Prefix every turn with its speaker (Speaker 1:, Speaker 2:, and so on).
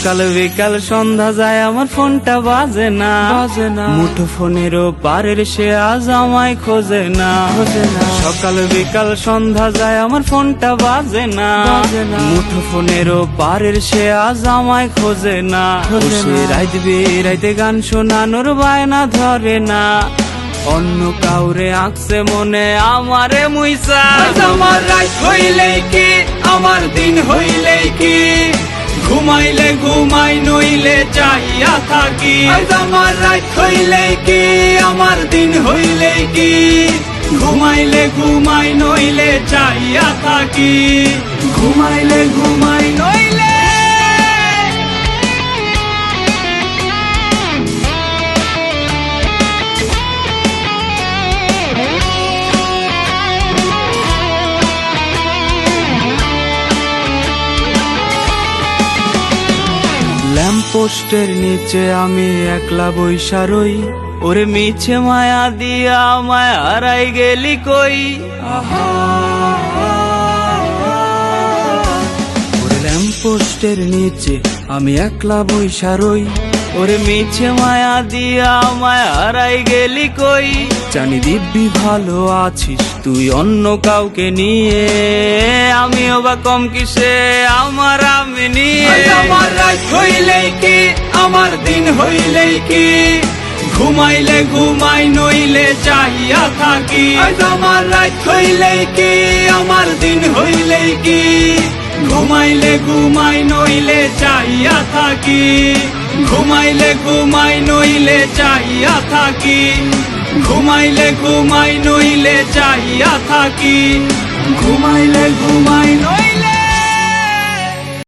Speaker 1: সকাল বিকাল সন্ধ্যা যায় আমার ফোনটা বাজে না, মুঠো ফোনেরও পারের সে আজ আমায় খোঁজে না। সকাল বিকাল সন্ধ্যা যায় আমার ফোনটা বাজে না, মুঠো ফোনেরও পারের সে আজ আমায় খোঁজে না। সে রাইত বেরাইতে গান শোনানোর বায়না ধরে না, অন্য কাউরে আঁকছে মনে আমারে মুইসা।
Speaker 2: আমার রাত হইলেই কি আমার দিন হইলেই কি, ঘুমাইলে ঘুমাই নইলে চাইয়া থাকি। আমার রাত হইলেই কি আমার দিন হইলেই কি, ঘুমাইলে ঘুমাই নইলে চাইয়া থাকি। ঘুমাইলে ঘুমাই নইলে
Speaker 1: ল্যাম্পপোস্টের নিচে আমি একলা বইসা রই, ওরে মিছে মায়া দিয়া আমায় হারাই গেলি কই। ওরে ল্যাম্পপোস্টের নিচে আমি একলা বইসা রই, ওরে মিছে মায়া দিয়া আমায় হারাই গেলি কই। জানি দিব্যি ভালো আছিস তুই অন্য কাউকে নিয়ে, আমিও বা কম কিসে আমার আমি নিয়ে।
Speaker 2: আমার রাত হইলেই কি আমার দিন হইলেই কি, ঘুমাইলে ঘুমাই নইলে চাইয়া থাকি। আমার রাত হইলেই কি আমার দিন হইলেই কি, ঘুমাইলে ঘুমাই নইলে চাইয়া থাকি। ঘুমাইলে ঘুমাই নইলে চাইয়া থাকি। ঘুমাইলে ঘুমাই নইলে চাইয়া থাকি। ঘুমাইলে ঘুমাই নইলে